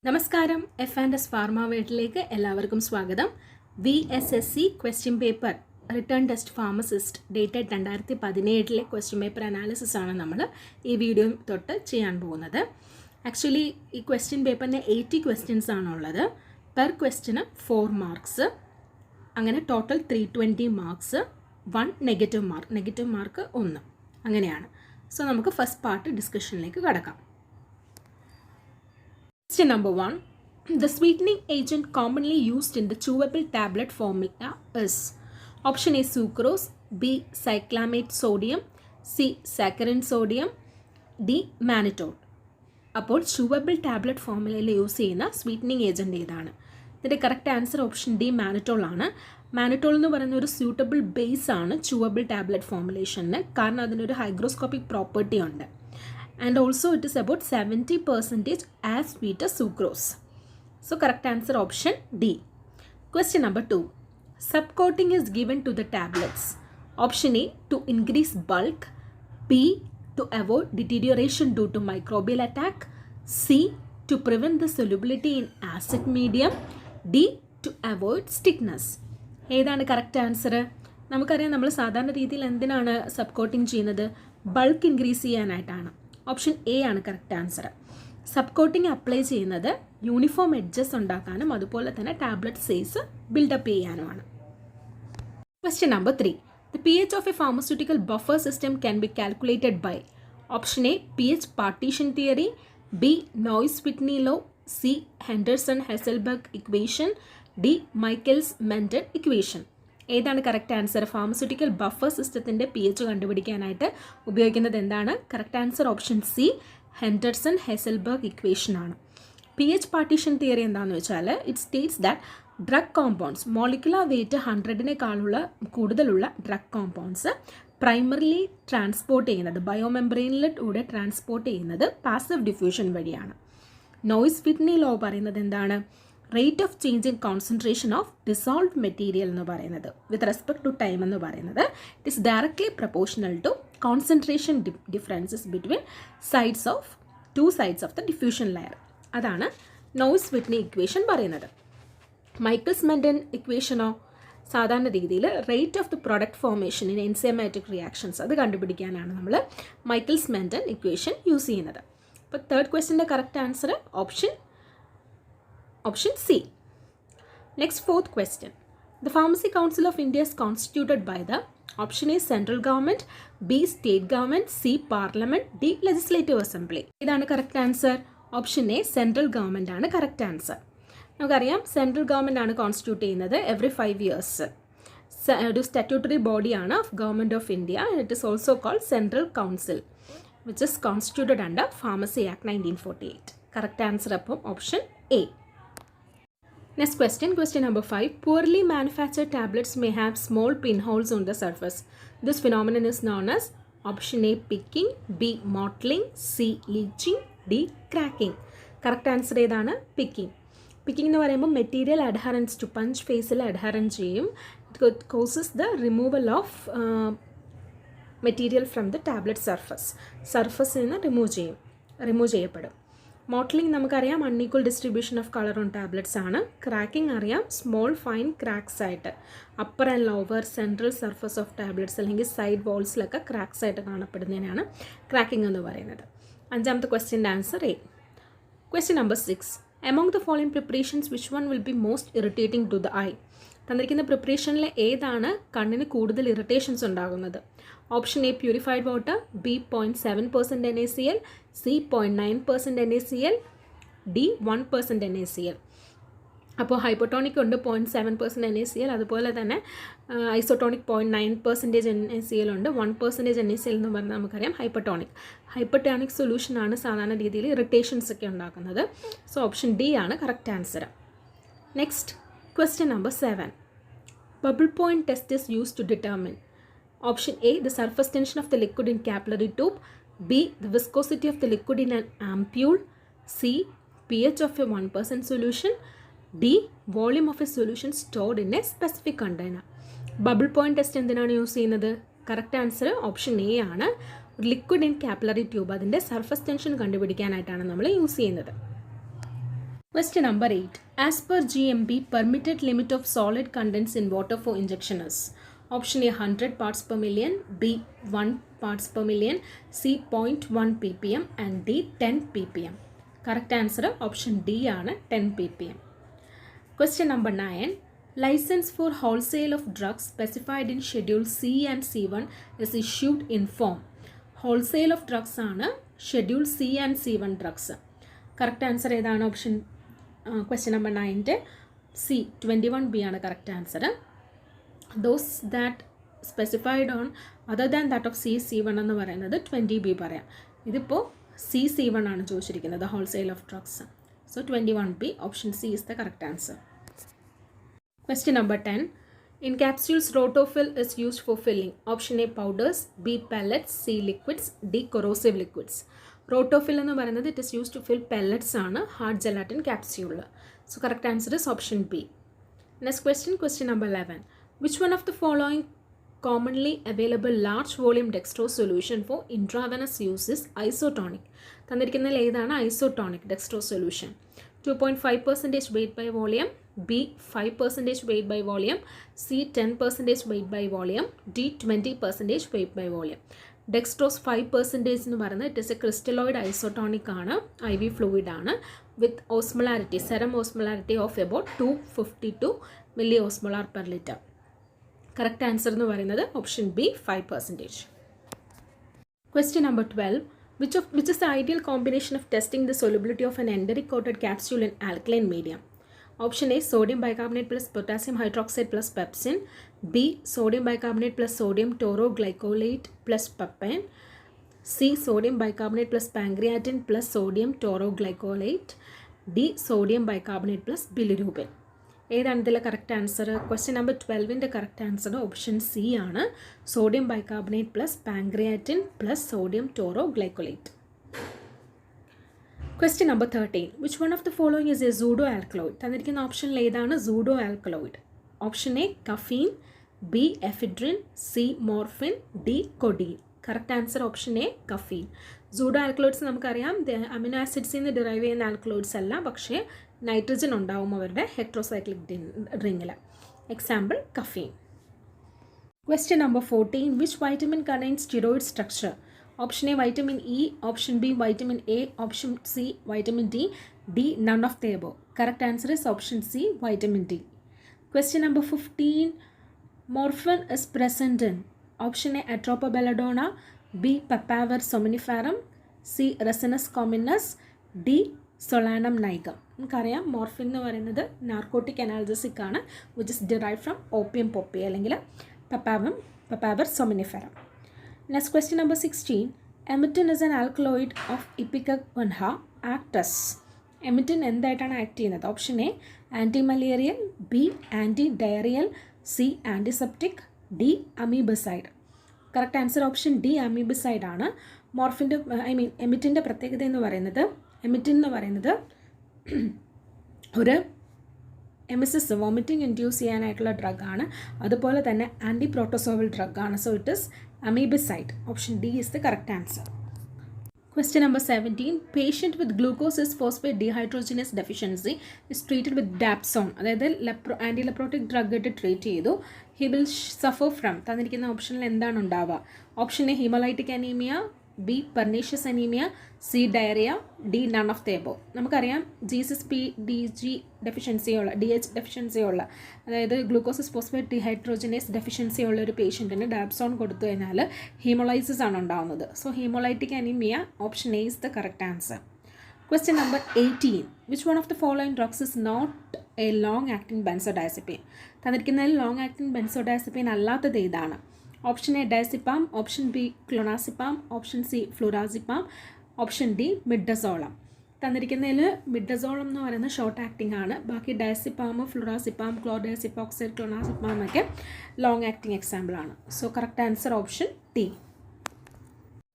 നമസ്കാരം, F&S pharma വേൾഡിലേക്ക് എല്ലാവർക്കും സ്വാഗതം. VSSC question paper return test pharmacist dated 2017 question paper analysis ആണ് നമ്മൾ ഈ വീഡിയോ തൊട്ട് ചെയ്യാൻ പോകുന്നത്. ആക്ച്വലി ഈ ക്വസ്റ്റ്യൻ പേപ്പറിന് 80 ക്വസ്റ്റ്യൻസ് ആണുള്ളത്. പെർ ക്വസ്റ്റ്യന് 4 മാർക്സ്, അങ്ങനെ ടോട്ടൽ 320 മാർക്സ്, 1 നെഗറ്റീവ് മാർക്ക് 1, അങ്ങനെയാണ്. സോ നമുക്ക് ഫസ്റ്റ് പാർട്ട് ഡിസ്കഷനിലേക്ക് കടക്കാം. Question number 1. The sweetening agent commonly used in the chewable tablet formula is option A sucrose, B cyclamate sodium, C saccharin sodium, D mannitol. അപ്പോൾ chewable tablet ഫോർമുലയിൽ use ചെയ്യുന്ന sweetening agent ഏതാണ്? ഇതിൻ്റെ correct answer option D mannitol ആണ്. Mannitol എന്ന് പറയുന്ന ഒരു suitable base ആണ് chewable tablet ഫോർമുലേഷന്, കാരണം അതിനൊരു ഹൈഗ്രോസ്കോപ്പിക് പ്രോപ്പർട്ടി ഉണ്ട്. And also it is about 70% as sweet as sucrose. So correct answer option D. Question number 2. Subcoating is given to the tablets. Option A to increase bulk, B to avoid deterioration due to microbial attack, C to prevent the solubility in acid medium, D to avoid stiffness. ഏതാണ് correct answer? നമുക്കറിയാം, നമ്മൾ സാധാരണ രീതിയിൽ എന്തിനാണ് sub coating ചെയ്യുന്നത്? Bulk increase ചെയ്യാനായിട്ടാണ്. Option A ആണ് correct answer. Sub coating apply ചെയ്യുന്നത് യൂണിഫോം എഡ്ജസ് ഉണ്ടാക്കാനും അതുപോലെ തന്നെ ടാബ്ലറ്റ് സൈസ് ബിൽഡപ്പ് ചെയ്യാനുമാണ്. Question number 3. The pH of a pharmaceutical buffer system can be calculated by option A pH partition theory, B Noyes-Whitney law, C Henderson-Hasselbalch equation, D Michaelis-Menten equation. ഏതാണ് correct answer? Pharmaceutical buffer സിസ്റ്റത്തിൻ്റെ pH കണ്ടുപിടിക്കാനായിട്ട് ഉപയോഗിക്കുന്നത് എന്താണ്? Correct answer option C Henderson Hasselbalch equation ആണ്. pH partition theory എന്താണെന്ന് വെച്ചാൽ it states that drug compounds molecular weight 100-നേക്കാളുള്ള കൂടുതലുള്ള ഡ്രഗ് കോമ്പൗണ്ട്സ് പ്രൈമറിലി ട്രാൻസ്പോർട്ട് ചെയ്യുന്നത് ബയോമെംബ്രെയിനിലൂടെ ട്രാൻസ്പോർട്ട് ചെയ്യുന്നത് പാസീവ് ഡിഫ്യൂഷൻ വഴിയാണ്. നോയ്സ്-വിറ്റ്നി ലോ പറയുന്നത് എന്താണ്? Rate of change in concentration of dissolved material എന്ന് പറയുന്നത് വിത്ത് റെസ്പെക്ട് ടു ടൈം എന്ന് പറയുന്നത് it is directly proportional to concentration differences between two sides of the diffusion layer. അതാണ് Noyes Whitney equation പറയുന്നത്. Michaelis Menten ഇക്വേഷനോ സാധാരണ രീതിയിൽ rate of the product formation in enzymatic reactions അത് കണ്ടുപിടിക്കാനാണ് നമ്മൾ മൈക്കിൾസ്-മെന്റൻ ഇക്വേഷൻ യൂസ് ചെയ്യുന്നത്. അപ്പോൾ തേർഡ് ക്വസ്റ്റ്യൻ്റെ correct answer option C. Next, fourth question. The Pharmacy Council of India is constituted by the option A central government, B state government, C parliament, D legislative assembly. ഇതാണ് correct answer. Option A central government ആണ് correct answer. നമുക്കറിയാം, central government ആണ് constitute ചെയ്യുന്നത് every 5 years. ഒരു statutory ബോഡിയാണ് of government of India. It is also called central council which is constituted under pharmacy act 1948. Correct answer അപ്പം option A. Next question number 5. Poorly manufactured tablets may have small pinholes on the surface. This phenomenon is known as option A picking, B mottling, C leaching, D cracking. Correct answer ഏതാണ്? Picking. Picking എന്ന് പറയുമ്പോൾ material adherence to punch ഫേസിൽ adherence ചെയ്യും. It causes the removal of material from the tablet സർഫസിൽ നിന്ന് remove ചെയ്യപ്പെടും. Mottling നമുക്കറിയാം unequal distribution of colour on tablets ആണ്. ക്രാക്കിംഗ് അറിയാം സ്മോൾ ഫൈൻ ക്രാക്സ് ആയിട്ട് upper and lower central surface of tablets അല്ലെങ്കിൽ സൈഡ് വോൾസിലൊക്കെ ക്രാക്സ് ആയിട്ട് കാണപ്പെടുന്നതിനാണ് ക്രാക്കിംഗ് എന്ന് പറയുന്നത്. അഞ്ചാമത്തെ ക്വസ്റ്റ്യൻ്റെ answer A. Question number 6. Among the following preparations which one will be most irritating to the eye? തന്നിരിക്കുന്ന പ്രിപ്പറേഷനിൽ ഏതാണ് കണ്ണിന് കൂടുതൽ ഇറിറ്റേഷൻസ് ഉണ്ടാകുന്നത്? Option A purified water, B 0.7% NaCl, C 0.9% NaCl, D 1% NaCl. അപ്പോൾ ഹൈപ്പോട്ടോണിക് ഉണ്ട് 0.7% NaCl, അതുപോലെ തന്നെ ഐസോട്ടോണിക് 0.9% NaCl ഉണ്ട്. 1% NaCl എന്ന് പറഞ്ഞാൽ നമുക്കറിയാം ഹൈപ്പോട്ടോണിക് സൊല്യൂഷനാണ് സാധാരണ രീതിയിൽ ഇറിറ്റേഷൻസ് ഒക്കെ ഉണ്ടാക്കുന്നത്. സോ ഓപ്ഷൻ ഡി ആണ് correct answer. Next question number 7. Bubble point test is used to determine option A the surface tension of the liquid in capillary tube, B the viscosity of the liquid in an ampule, C pH of a 1% solution, D volume of a solution stored in a specific container. Bubble point test എന്തിനാണ് use ചെയ്യുന്നത്? Correct answer option A ആണ്. ഒരു liquid in capillary tube, അതിൻ്റെ surface tension കണ്ടുപിടിക്കാനായിട്ടാണ് നമ്മൾ use ചെയ്യുന്നത്. Question number 8. As per GMB, permitted limit of solid contents in water for injection is? Option A 100 parts per million, B 1 parts per million, C 0.1 ppm and D 10 ppm. Correct answer option D ആണ് 10 ppm. Question number 9. License for wholesale of drugs specified in Schedule C and C1 is issued in form. Wholesale of drugs ആണ് Schedule C and C1 drugs. Correct answer ഏതാണ്? Option question number 9 C 21B ആണ് correct answer. Those that specified on other than that of C1 എന്ന് പറയുന്നത് 20B പറയാം. ഇതിപ്പോൾ C1 ആണ് ചോദിച്ചിരിക്കുന്നത്, wholesale of drugs. So 21B option C is the correct answer. Question number 10. In capsules, rotofill is used for filling. Option A powders, B pellets, C liquids, D corrosive liquids. Rotofill എന്ന് പറയുന്നത് it is used to fill pellets ആണ് hard gelatin capsule. So correct answer is option B. Next question, question number 11. Which one of the following commonly available large volume dextrose solution for intravenous use is isotonic? തന്നിരിക്കുന്നതിൽ ഏതാണ് isotonic dextrose solution? 2.5% weight by volume, B 5% weight by volume, C 10% weight by volume, D 20% weight by volume. Dextrose 5% എന്ന് പറയുന്നത് it is a crystalloid isotonic ആണ്, IV fluid ആണ്, with osmolarity serum osmolarity of about 252 milli osmolar per litre. Correct answer എന്ന് പറയുന്നത് option B 5%. Question number 12. Which is the ideal combination of testing the solubility of an enteric coated capsule in alkaline medium? Option A sodium bicarbonate plus potassium hydroxide plus pepsin, B sodium bicarbonate plus sodium tauroglycolate plus pepin, C sodium bicarbonate plus pancreatin plus sodium tauroglycolate, D sodium bicarbonate plus bilirubin. ഏതാണ് ഇതിലെ correct answer? Question number 12ൻ്റെ correct answer option C ആണ്, sodium bicarbonate plus pancreatin plus sodium tauroglycocholate. Question number 13. Which one of the following is a pseudo alkaloid? തന്നിരിക്കുന്ന ഓപ്ഷനിൽ ഏതാണ് pseudo alkaloid? Option A caffeine, B ephedrine, C morphine, D codeine. Correct answer option A caffeine. Pseudo alkaloids നമുക്കറിയാം amino ആസിഡ്സിൽ നിന്ന് derive ചെയ്യുന്ന alkaloids അല്ല, പക്ഷേ nitrogen ഉണ്ടാവും അവരുടെ ഹെട്രോസൈക്ലിക് റിങ്ങിൽ. Example caffeine. Question number 14. Which vitamin contains steroid structure? Option A vitamin E, option B vitamin A, option C vitamin D, D none of the above. Correct answer is option C vitamin D. Question number 15. Morphine is present in option A Atropa belladonna, B Papaver somniferum, C Ricinus communis, D Solanum nigrum. നമുക്കറിയാം morphine എന്ന് പറയുന്നത് narcotic analgesic ആണ്, which is derive from opium poppy അല്ലെങ്കിൽ Papaver somniferum. Next question number 16. Emetine is an alkaloid of ipecacuanha acts. Emetine എന്തായിട്ടാണ് act ചെയ്യുന്നത്? Option A anti malarial, B anti diarrhoeal, C antiseptic, D amoebicide. Correct answer option D amoebicide ആണ്. മോർഫിൻ്റെ എമിറ്റിൻ്റെ പ്രത്യേകത എന്ന് പറയുന്നത് എമിറ്റിൻ എന്ന് പറയുന്നത് ഒരു എമിസിസ് വോമിറ്റിംഗ് ഇൻഡ്യൂസ് ചെയ്യാനായിട്ടുള്ള ഡ്രഗാണ്, അതുപോലെ തന്നെ ആൻറ്റി പ്രോട്ടോസോവൽ ഡ്രഗാണ്. So it is amoebicide. Option D is the correct answer. Question number 17. Patient with glucose six phosphate dehydrogenase deficiency is treated with dapsone, അതായത് ആൻറ്റി ലെപ്രോട്ടിക് ഡ്രഗ് ഇട്ട് ട്രീറ്റ് ചെയ്തു. ഹി വിൽ സഫർ ഫ്രം തന്നിരിക്കുന്ന ഓപ്ഷനിൽ എന്താണ് ഉണ്ടാവുക? Option A haemolytic anaemia, B pernicious anaemia, C diarrhoea, D none of the above. നമുക്കറിയാം GCSP DG ഡെഫിഷ്യൻസിയുള്ള DH ഡെഫിഷ്യൻസിയുള്ള അതായത് ഗ്ലൂക്കോസിസ് ഫോസ്ഫേറ്റ് ഡീഹൈഡ്രോജനേസ് ഡെഫിഷ്യൻസി ഉള്ള ഒരു പേഷ്യൻറ്റിന് ഡാപ്സോൺ കൊടുത്തു കഴിഞ്ഞാൽ ഹീമോളൈസിസ് ആണ് ഉണ്ടാകുന്നത്. So haemolytic anaemia option A is the correct answer. Question number 18. Which one of the following drugs is not a long acting benzodiazepine? തന്നിരിക്കുന്നതിൽ ലോങ് ആക്ടിംഗ് ബെൻസോഡാസെപ്പിൻ അല്ലാത്തത് ഏതാണ്? Option A diazepam, option B clonazepam, option C flurazepam, option D midazolam. തന്നിരിക്കുന്നതിൽ midazolam എന്ന് പറയുന്നത് short acting ആണ്, ബാക്കി ഡയസിപ്പാം, ഫ്ലൂറാസിപ്പാം, ക്ലോർഡയസിപ്പോക്സൈഡ്, ക്ലോണാസിപ്പാം ഒക്കെ long acting example ആണ്. So correct answer option D.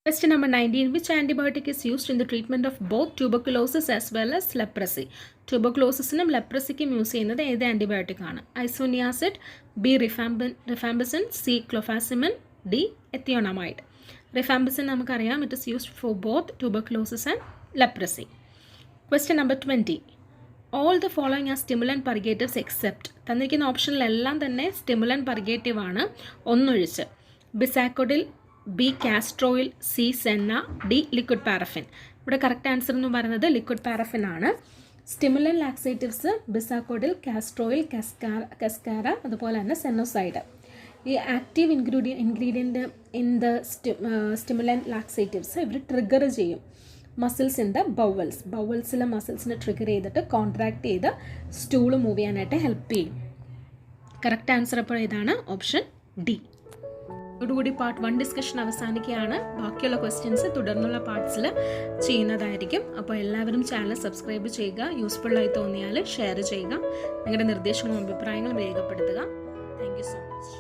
Question number 19. Which antibiotic is used in the treatment of both tuberculosis as well as leprosy? Tuberculosis-നും leprosy-ക്കും use ചെയ്യുന്നത് ഏത് ആൻറ്റിബയോട്ടിക് ആണ്? Isoniazid, B rifampicin, C clofazimine, D ethionamide. Rifampicin നമുക്കറിയാം, it is used for both tuberculosis and leprosy. Question number 20. All the following are stimulant purgatives except. തന്നിരിക്കുന്ന ഓപ്ഷനിലെല്ലാം തന്നെ stimulant purgative ആണ് ഒന്നൊഴിച്ച്. Bisacodyl, B castor oil, C senna, D liquid paraffin. ഇവിടെ correct answer എന്ന് പറയുന്നത് liquid paraffin ആണ്. Stimulant laxatives bisacodyl, castor oil, cascara, അതുപോലെ തന്നെ സെന്നോസൈഡ്. ഈ active ingredient in the stimulant laxatives ഇവർ ട്രിഗർ ചെയ്യും മസിൽസ് ഇൻ ദ ബവൽസിലെ മസിൽസിനെ ട്രിഗർ ചെയ്തിട്ട് കോൺട്രാക്ട് ചെയ്ത് സ്റ്റൂള് മൂവ് ചെയ്യാനായിട്ട് ഹെൽപ്പ് ചെയ്യും. കറക്റ്റ് ആൻസർ അപ്പോൾ ഇതാണ് ഓപ്ഷൻ ഡി. ഇതോടുകൂടി പാർട്ട് 1 ഡിസ്കഷൻ അവസാനിക്കുകയാണ്. ബാക്കിയുള്ള ക്വസ്റ്റ്യൻസ് തുടർന്നുള്ള പാർട്സിൽ ചെയ്യുന്നതായിരിക്കും. അപ്പോൾ എല്ലാവരും ചാനൽ സബ്സ്ക്രൈബ് ചെയ്യുക. യൂസ്ഫുള്ളായി തോന്നിയാൽ ഷെയർ ചെയ്യുക. നിങ്ങളുടെ നിർദ്ദേശങ്ങളും അഭിപ്രായങ്ങളും രേഖപ്പെടുത്തുക. Thank you so much.